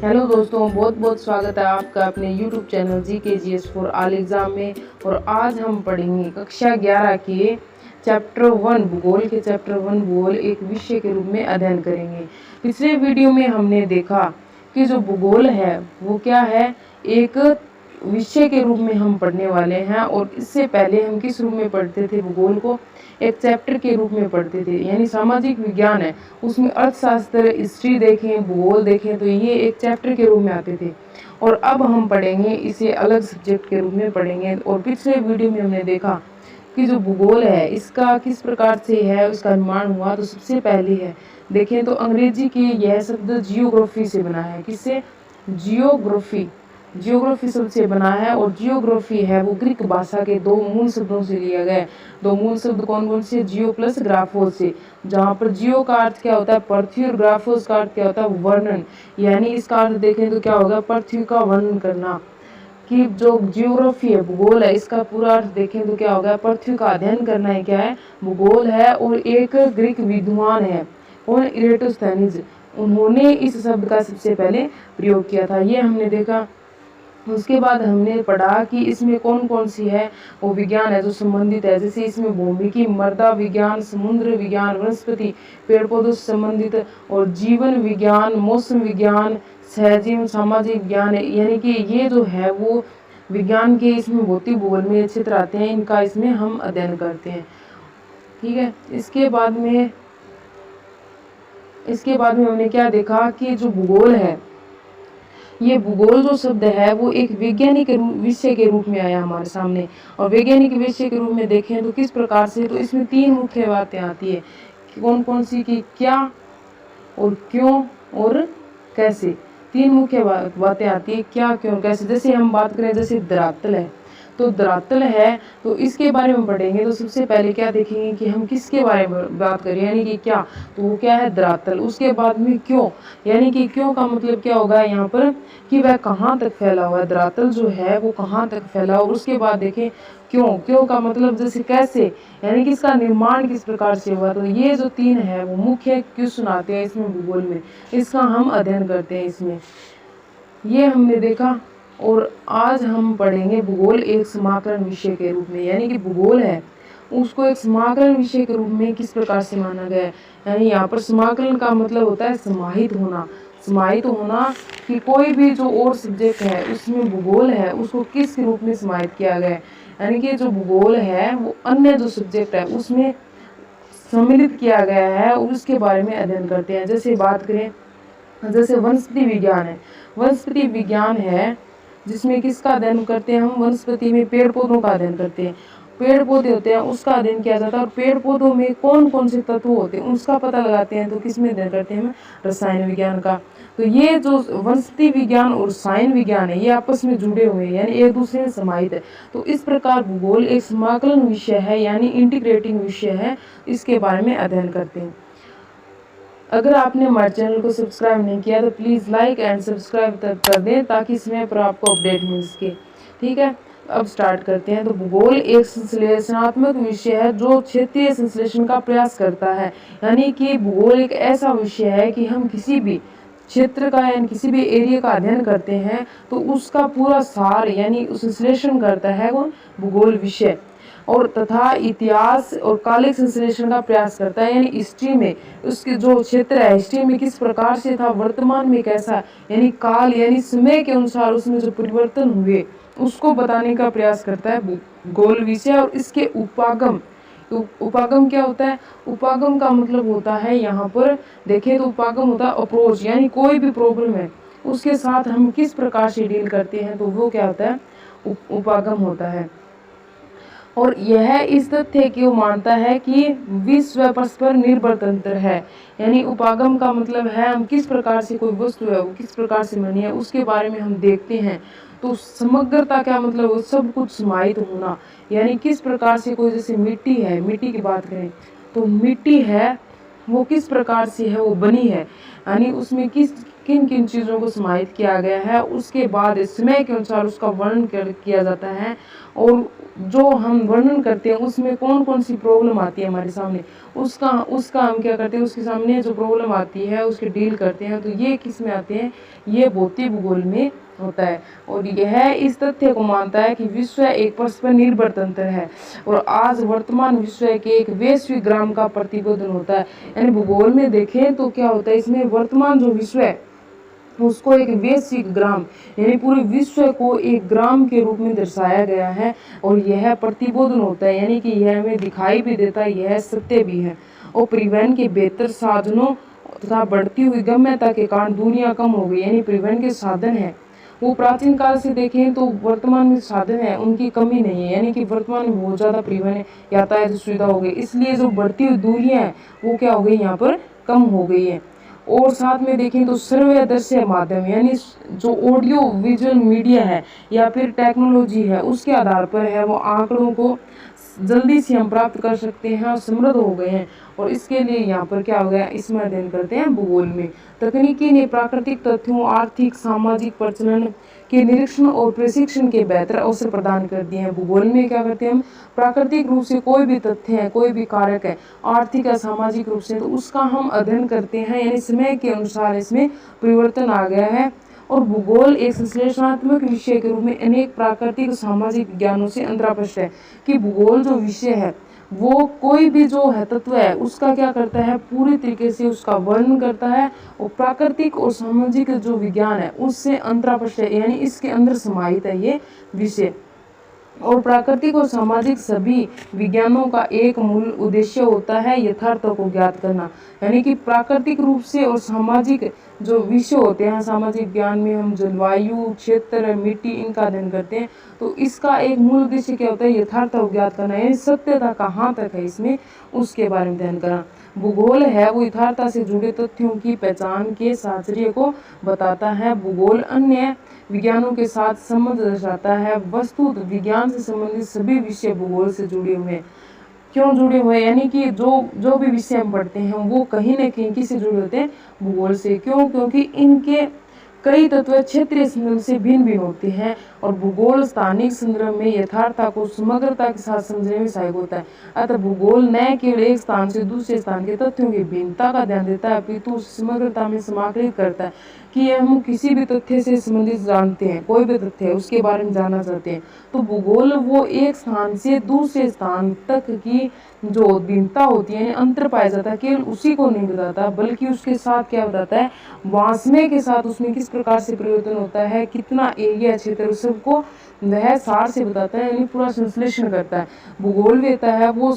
Hello दोस्तों, बहुत बहुत स्वागत है आपका अपने YouTube channel GKGS for all exam में। और आज हम पढ़ेंगे कक्षा 11 के चैप्टर 1 भूगोल के चैप्टर 1 भूगोल एक विषय के रूप में अध्ययन करेंगे। पिछले वीडियो में हमने देखा कि जो भूगोल है वो क्या है, एक विषय के रूप में हम पढ़ने वाले हैं। और इससे पहले हम किस रूप में पढ़ते थे भूगोल को, एक चैप्टर के रूप में पढ़ते थे, यानी सामाजिक विज्ञान है उसमें अर्थशास्त्र, हिस्ट्री देखें, भूगोल देखें तो ये एक चैप्टर के रूप में आते थे। और अब हम पढ़ेंगे इसे अलग सब्जेक्ट के रूप में पढ़ेंगे। और पिछले वीडियो में हमने देखा कि जो भूगोल है इसका किस प्रकार से है, उसका निर्माण हुआ। तो सबसे पहले है देखें तो अंग्रेजी के यह शब्द जियोग्राफी से बना है। किससे? जियोग्राफी। जियोग्राफी शब्द से बना है। और जियोग्राफी है वो ग्रीक भाषा के दो मूल शब्दों से लिया गया है। दो मूल शब्द कौन कौन से? जियो प्लस ग्राफोस से, जहाँ पर जियो का अर्थ क्या होता है? पृथ्वी, और ग्राफोस का अर्थ क्या होता है? वर्णन। यानी इसका अर्थ देखें तो क्या होगा? पृथ्वी का वर्णन करना। कि जो जियोग्राफी है, भूगोल है, इसका पूरा अर्थ देखें तो क्या होगा? पृथ्वी का अध्ययन करना है। क्या है? भूगोल है। और एक ग्रीक विद्वान है कौन? इरेटोस्थेनीज, उन्होंने इस शब्द का सबसे पहले प्रयोग किया था। ये हमने देखा। उसके बाद हमने पढ़ा कि इसमें कौन कौन सी है वो विज्ञान है जो संबंधित है। जैसे इसमें भौमिकी, मृदा विज्ञान, समुद्र विज्ञान, वनस्पति, पेड़ पौधों से संबंधित, और जीवन विज्ञान, मौसम विज्ञान, सहजीवन, सामाजिक विज्ञान है। यानी कि ये जो है वो विज्ञान के इसमें भौतिक भूगोल में क्षेत्र आते हैं, इनका इसमें हम अध्ययन करते हैं। ठीक है। इसके बाद में हमने क्या देखा कि जो भूगोल है, ये भूगोल जो शब्द है वो एक वैज्ञानिक विषय के रूप में आया हमारे सामने। और वैज्ञानिक विषय के रूप में देखें तो किस प्रकार से, तो इसमें तीन मुख्य बातें आती है। कौन कौन सी? कि क्या और क्यों और कैसे। तीन मुख्य बातें आती है, क्या, क्यों और कैसे। जैसे हम बात करें, जैसे धरातल है, तो धरातल है तो इसके बारे में पढ़ेंगे। तो सबसे पहले क्या देखेंगे कि हम किसके बारे में बात करें, यानी कि क्या, तो वो क्या है? धरातल। उसके बाद में क्यों, यानी कि क्यों का मतलब क्या होगा यहाँ पर कि वह कहाँ तक फैला हुआ है, धरातल जो है वो कहाँ तक फैला हुआ। उसके बाद देखें क्यों। क्यों का मतलब जैसे कैसे, यानी कि इसका निर्माण किस प्रकार से हुआ। तो ये जो तीन है वो मुख्य क्वेश्चन आते हैं इसमें भूगोल में, इसका हम अध्ययन करते हैं इसमें। ये हमने देखा। और आज हम पढ़ेंगे भूगोल एक समाकलन विषय के रूप में, यानी कि भूगोल है उसको एक समाकलन विषय के रूप में किस प्रकार से माना गया है। यानी यहाँ पर समाकलन का मतलब होता है समाहित होना। समाहित होना कि कोई भी जो और सब्जेक्ट है उसमें भूगोल है उसको किस रूप में समाहित किया गया है। यानी कि जो भूगोल है वो अन्य जो सब्जेक्ट है उसमें सम्मिलित किया गया है और उसके बारे में अध्ययन करते हैं। जैसे बात करें, जैसे वनस्पति विज्ञान है। वनस्पति विज्ञान है जिसमें किसका अध्ययन करते हैं हम? वनस्पति में पेड़ पौधों का अध्ययन करते हैं। पेड़ पौधे होते हैं उसका अध्ययन किया जाता है। और पेड़ पौधों में कौन कौन से तत्व होते हैं उसका पता लगाते हैं। तो किसमें अध्ययन करते हैं हम? रसायन विज्ञान का। तो ये जो वनस्पति विज्ञान और रसायन विज्ञान है ये आपस में जुड़े हुए हैं, यानी एक दूसरे में समाहित है। तो इस प्रकार भूगोल एक समाकलन विषय है, यानी इंटीग्रेटिंग विषय है। इसके बारे में अध्ययन करते हैं। अगर आपने हमारे चैनल को सब्सक्राइब नहीं किया तो प्लीज़ लाइक एंड सब्सक्राइब कर दें ताकि समय पर आपको अपडेट मिल सके। ठीक है, अब स्टार्ट करते हैं। तो भूगोल एक संश्लेषणात्मक विषय है जो क्षेत्रीय संश्लेषण का प्रयास करता है। यानी कि भूगोल एक ऐसा विषय है कि हम किसी भी क्षेत्र का यानी किसी भी एरिया का अध्ययन करते हैं तो उसका पूरा सार यानी संश्लेषण करता है वो भूगोल विषय। और तथा इतिहास और कालिक संश्लेषण का प्रयास करता है, यानी हिस्ट्री में उसके जो क्षेत्र है हिस्ट्री में किस प्रकार से था, वर्तमान में कैसा, यानी काल यानी समय के अनुसार उसमें जो परिवर्तन हुए उसको बताने का प्रयास करता है भूगोल विषय। और इसके उपागम, तो उपागम क्या होता है? उपागम का मतलब होता है यहाँ पर देखें तो उपागम होता है अप्रोच, यानी कोई भी प्रॉब्लम है उसके साथ हम किस प्रकार से डील करते हैं, तो वो क्या होता है? उपागम होता है। और यह इस तथ्य की वो मानता है कि विश्व परस्पर निर्भर तंत्र है। यानी उपागम का मतलब है हम किस प्रकार से कोई वस्तु है वो किस प्रकार से बनी है उसके बारे में हम देखते हैं। तो समग्रता क्या मतलब? वो सब कुछ समाहित होना, यानी किस प्रकार से कोई, जैसे मिट्टी है, मिट्टी की बात करें तो मिट्टी है वो किस प्रकार से है वो बनी है, यानी उसमें किस किन किन चीज़ों को समाहित किया गया है, उसके बाद समय के अनुसार उसका वर्णन किया जाता है, और जो हम वर्णन करते हैं उसमें कौन कौन सी प्रॉब्लम आती है हमारे सामने, उसका उसका हम क्या करते हैं, उसके सामने जो प्रॉब्लम आती है उसके डील करते हैं। तो ये किस में आते हैं, ये भौतिक भूगोल में होता है। और यह इस तथ्य को मानता है कि विश्व एक परस्पर निर्भर तंत्र है और आज वर्तमान विश्व के एक वैश्विक ग्राम का प्रतिपादन होता है। यानी भूगोल में देखें तो क्या होता है, इसमें वर्तमान जो विश्व है उसको एक वैश्विक ग्राम यानी पूरे विश्व को एक ग्राम के रूप में दर्शाया गया है, और यह प्रतिबोधन होता है, यानी कि यह हमें दिखाई भी देता है, यह सत्य भी है। और परिवहन के बेहतर साधनों तथा बढ़ती हुई गम्यता के कारण दूरियां कम हो गई, यानी परिवहन के साधन है वो प्राचीन काल से देखें तो वर्तमान में साधन है उनकी कमी नहीं है, यानी कि वर्तमान में बहुत ज़्यादा परिवहन यातायात सुविधा हो गई, इसलिए जो बढ़ती हुई दूरियां हैं वो क्या हो गई, यहाँ पर कम हो गई है। और साथ में देखें तो सर्वदर्शी माध्यम यानी जो ऑडियो विजुअल मीडिया है या फिर टेक्नोलॉजी है उसके आधार पर है वो आंकड़ों को जल्दी से हम प्राप्त कर सकते हैं और समृद्ध हो गए हैं। और इसके लिए यहाँ पर क्या हो गया, इसमें अध्ययन करते हैं भूगोल में। तकनीकी ने प्राकृतिक तथ्यों, आर्थिक सामाजिक प्रचलन के निरीक्षण और प्रशिक्षण के बेहतर अवसर प्रदान कर दिए हैं। भूगोल में क्या करते हैं हम, प्राकृतिक रूप से कोई भी तथ्य है, कोई भी कारक है, आर्थिक या सामाजिक रूप से, तो उसका हम अध्ययन करते हैं, यानी समय के अनुसार इसमें परिवर्तन आ गया है। और भूगोल एक संश्लेषणात्मक विषय के रूप में अनेक प्राकृतिक सामाजिक विज्ञानों से अंतरापृष्ठ है कि भूगोल जो विषय है वो कोई भी जो है तत्व है उसका क्या करता है, पूरी तरीके से उसका वर्णन करता है, और प्राकृतिक और सामाजिक जो विज्ञान है उससे अंतरापृष्ठ है, यानी इसके अंदर समाहित है ये विषय। और प्राकृतिक और सामाजिक सभी विज्ञानों का एक मूल उद्देश्य होता है यथार्थ को ज्ञात करना, यानी कि प्राकृतिक रूप से और सामाजिक जो विषय होते हैं, सामाजिक ज्ञान में हम जलवायु, क्षेत्र, मिट्टी, इनका अध्ययन करते हैं, तो इसका एक मूल उद्देश्य क्या होता है, यथार्थ को ज्ञात करना, यानी सत्यता कहाँ तक है इसमें उसके बारे में अध्ययन करना। भूगोल है वो यथार्थता से जुड़े तथ्यों की पहचान के साहचर्य को बताता है। भूगोल अन्य विज्ञानों के साथ संबंध दर्शाता है। वस्तु विज्ञान से संबंधित सभी विषय भूगोल से जुड़े हुए हैं। क्यों जुड़े हुए, यानी कि जो भी विषय हम पढ़ते हैं वो कहीं न कहीं किससे जुड़े होते हैं, भूगोल से। क्यों, क्योंकि इनके कई तत्व क्षेत्रीय संदर्भ से भिन्न भिन्न होते हैं, और भूगोल स्थानिक संदर्भ में यथार्थता को समग्रता के साथ समझने में सहायक होता है। अतः भूगोल न केवल एक स्थान से दूसरे स्थान के तथ्यों की भिन्नता का ध्यान देता है, अपितु समग्रता में समाकलित करता है कि हम किसी भी तथ्य से संबंधित जानते हैं, कोई भी तथ्य है उसके बारे में जानना चाहते हैं, तो भूगोल वो एक स्थान से दूसरे स्थान तक की जो भिन्नता होती है, अंतर पाया जाता है, केवल उसी को नहीं बताता बल्कि उसके साथ क्या बताता है, वासने के साथ उसमें किस प्रकार से परिवर्तन होता है, कितना एरिया क्षेत्र, सबको वह सार से बताता है, यानी पूरा संश्लेषण करता है। भूगोलवेता है वो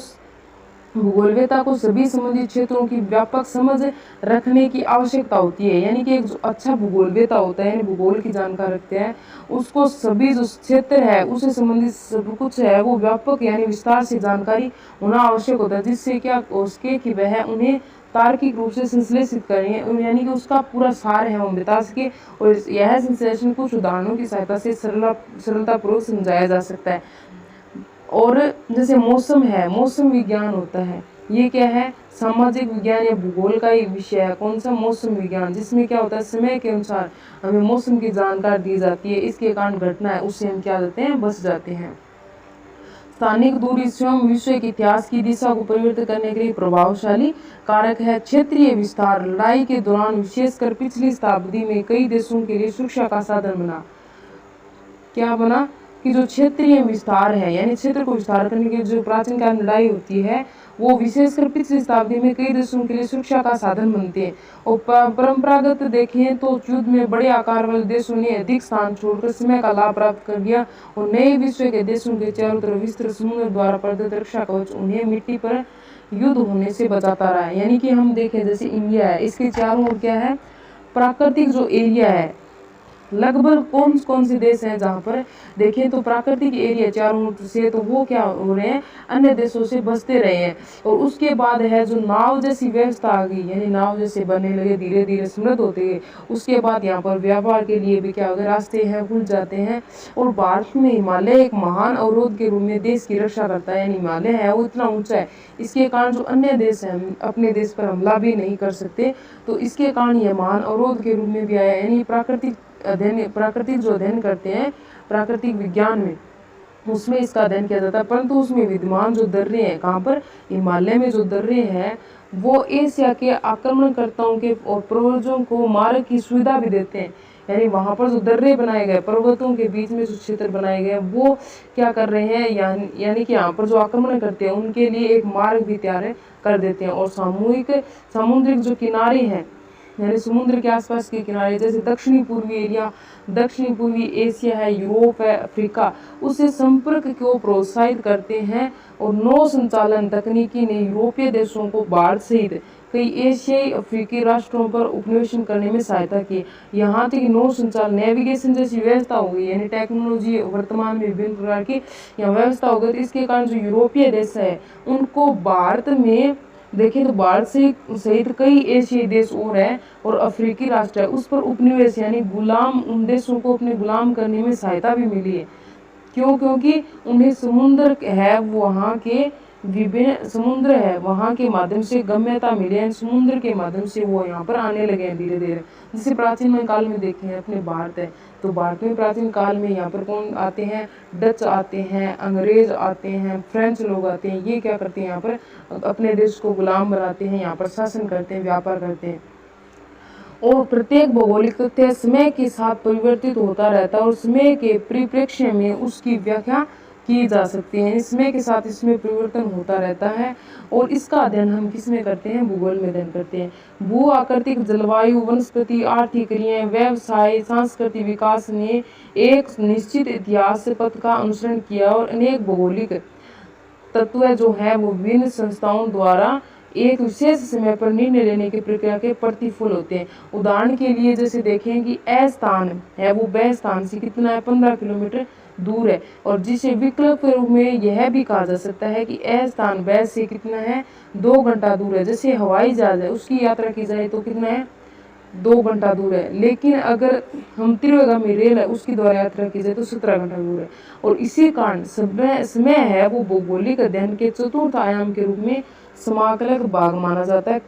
भूगोलवेता को सभी संबंधित क्षेत्रों की व्यापक समझ रखने की आवश्यकता होती है, यानी कि एक जो अच्छा भूगोलवेता होता है, यानी भूगोल की जानकारी रखते हैं, उसको सभी जो क्षेत्र है उससे संबंधित सब कुछ है वो व्यापक यानी विस्तार से जानकारी होना आवश्यक होता है, जिससे क्या हो सके कि वह उन्हें तार्किक रूप से संश्लेषित करें, यानी कि उसका पूरा सार है हम बता सके। और यह संश्लेषण कुछ उदाहरणों की सहायता से सरलतापूर्वक समझाया जा सकता है। और जैसे मौसम है, मौसम विज्ञान होता है, ये क्या है, सामाजिक विज्ञान या भूगोल का एक विषय है। कौन सा, मौसम विज्ञान, जिसमें क्या होता है, समय के अनुसार हमें मौसम की जानकारी दी जाती है, इसके कारण घटना है उससे हम क्या करते हैं, बच जाते हैं। स्थानिक दूरी स्वयं विश्व के इतिहास की दिशा को परिवर्तित करने के लिए प्रभावशाली कारक है। क्षेत्रीय विस्तार लड़ाई के दौरान विशेषकर पिछली शताब्दी में कई देशों के लिए सुरक्षा का साधन बना। क्या बना कि जो क्षेत्रीय विस्तार है, यानी क्षेत्र को विस्तार करने की जो प्राचीन काल लड़ाई होती है वो विशेषकर पिछली शताब्दी में कई देशों के लिए सुरक्षा का साधन बनते हैं। और परंपरागत देखें तो युद्ध में बड़े आकार वाले देशों ने अधिक स्थान छोड़कर समय का लाभ प्राप्त कर लिया, और नए विश्व के देशों के चारों तरफ विस्तृत समुद्र द्वारा प्रदत्त रक्षा कवच उन्हें मिट्टी पर युद्ध होने से बचाता रहा है। यानी कि हम देखें जैसे इंडिया है, इसके चारों ओर क्या है, प्राकृतिक जो एरिया है लगभग कौन कौन से देश हैं जहाँ पर देखें तो प्राकृतिक एरिया चारों ओर से, तो वो क्या हो रहे हैं, अन्य देशों से बसते रहे हैं। और उसके बाद है जो नाव जैसी व्यवस्था आ गई, यानी नाव जैसे बनने लगे, धीरे धीरे समृद्ध होते गए। उसके बाद यहाँ पर व्यापार के लिए भी क्या हो गया, रास्ते हैं खुल जाते हैं। और भारत में हिमालय एक महान अवरोध के रूप में देश की रक्षा करता है, यानी हिमालय है वो इतना ऊंचा है, इसके कारण जो अन्य देश हैं अपने देश पर हमला भी नहीं कर सकते, तो इसके कारण यह महान अवरोध के रूप में भी आया। यानी प्राकृतिक जो अध्ययन करते हैं प्राकृतिक विज्ञान में, उसमें इसका अध्ययन किया जाता है। परंतु उसमें विद्यमान जो दर्रे हैं, कहाँ पर, हिमालय में जो दर्रे हैं, वो एशिया के आक्रमणकर्ताओं के और पूर्वजों को मार्ग की सुविधा भी देते हैं। यानी वहाँ पर जो दर्रे बनाए गए, पर्वतों के बीच में जो क्षेत्र बनाए गए, वो क्या कर रहे हैं, यानी कि यहाँ पर जो आक्रमण करते हैं उनके लिए एक मार्ग भी तैयार कर देते हैं। और सामुद्रिक जो किनारे हैं, यानी समुद्र के आसपास के किनारे, जैसे दक्षिणी पूर्वी एरिया, दक्षिणी पूर्वी एशिया है, यूरोप है, अफ्रीका, उससे संपर्क को प्रोत्साहित करते हैं। और नौ संचालन तकनीकी ने यूरोपीय देशों को भारत सहित कई एशियाई अफ्रीकी राष्ट्रों पर उपनिवेशन करने में सहायता की। यहाँ तक नौ संचालन नेविगेशन जैसी व्यवस्था हो गई, यानी टेक्नोलॉजी वर्तमान में विभिन्न प्रकार की यहाँ व्यवस्था हो गई। तो इसके कारण जो यूरोपीय देश है उनको भारत में देखें तो भारत से सहित कई एशियाई देश और है और अफ्रीकी राष्ट्र है, उस पर उपनिवेश यानी गुलाम, उन देशों को अपने गुलाम करने में सहायता भी मिली है। क्यों? क्योंकि उन्हें समुद्र है, वहाँ के विभिन्न समुद्र है, वहाँ के माध्यम से गम्यता मिली है, समुद्र के माध्यम से वो यहाँ पर आने लगे हैं धीरे धीरे। जैसे प्राचीन काल में देखे हैं अपने भारत है, तो भारत में प्राचीन काल में यहाँ पर कौन आते हैं, डच आते हैं, अंग्रेज आते हैं, फ्रेंच लोग आते हैं। ये क्या करते हैं, यहाँ पर अपने देश को गुलाम बनाते हैं, यहाँ पर शासन करते हैं, व्यापार करते हैं। और प्रत्येक भौगोलिक तथ्य समय के साथ परिवर्तित होता रहता है और समय के परिप्रेक्ष्य में उसकी व्याख्या की जा सकती है। समय के साथ इसमें परिवर्तन होता रहता है। और इसका अध्ययन हम किस में करते हैं, भूगोल में अध्ययन करते हैं। भू आकृतिक, जलवायु, वनस्पति, आर्थिक क्रियाएं, व्यवसाय, सांस्कृतिक विकास ने एक निश्चित इतिहास पथ का अनुसरण किया और अनेक भौगोलिक तत्व जो है वो विभिन्न संस्थाओं द्वारा एक विशेष समय पर निर्णय लेने की प्रक्रिया के प्रतिफल होते हैं। उदाहरण के लिए जैसे देखें कि ए स्थान है वो ब स्थान से कितना है, 15 किलोमीटर दूर है। और जिसे विकल्प के रूप में यह भी कहा जा सकता है कि ए स्थान ब से कितना है, 2 घंटा दूर है। जैसे हवाई जहाज है उसकी यात्रा की जाए तो कितना है, 2 घंटा दूर है। लेकिन अगर हम तीव्रगामी रेल है उसकी द्वारा यात्रा की जाए तो 17 घंटा दूर है। और इसी कारण समय है वो भौगोलिक अध्ययन के चतुर्थ आयाम के रूप में समाकलक भाग माना जाता है।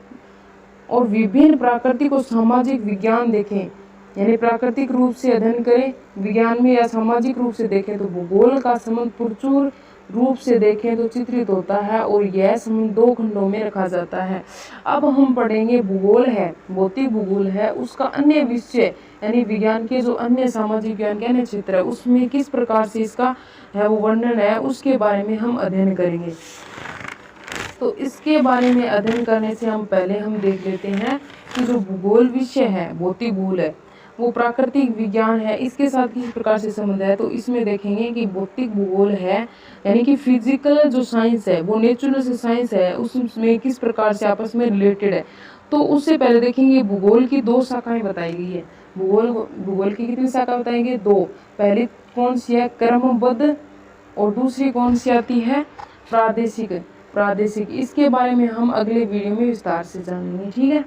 और विभिन्न प्राकृतिक और सामाजिक विज्ञान देखें, यानी प्राकृतिक रूप से अध्ययन करें विज्ञान में, या सामाजिक रूप से देखें तो भूगोल का संबंध प्रचुर रूप से देखें तो चित्रित होता है और यह संबंध 2 खंडों में रखा जाता है। अब हम पढ़ेंगे भूगोल है, भौतिक भूगोल है, उसका अन्य विषय यानी विज्ञान के जो अन्य सामाजिक विज्ञान के अन्य क्षेत्र है उसमें किस प्रकार से इसका है वो वर्णन है, उसके बारे में हम अध्ययन करेंगे। तो इसके बारे में अध्ययन करने से हम पहले हम देख लेते हैं कि जो भूगोल विषय है, भौतिक भूगोल है, वो प्राकृतिक विज्ञान है, इसके साथ किस प्रकार से संबंध है। तो इसमें देखेंगे कि भौतिक भूगोल है यानी कि फिजिकल जो साइंस है वो नेचुरल से साइंस है, उसमें किस प्रकार से आपस में रिलेटेड है। तो उससे पहले देखेंगे भूगोल की 2 शाखाएं बताई गई है। भूगोल की कितनी शाखा बताएंगे, 2। पहली कौन सी है, क्रमबद्ध, और दूसरी कौन सी आती है, प्रादेशिक। इसके बारे में हम अगले वीडियो में विस्तार से जानेंगे, ठीक है।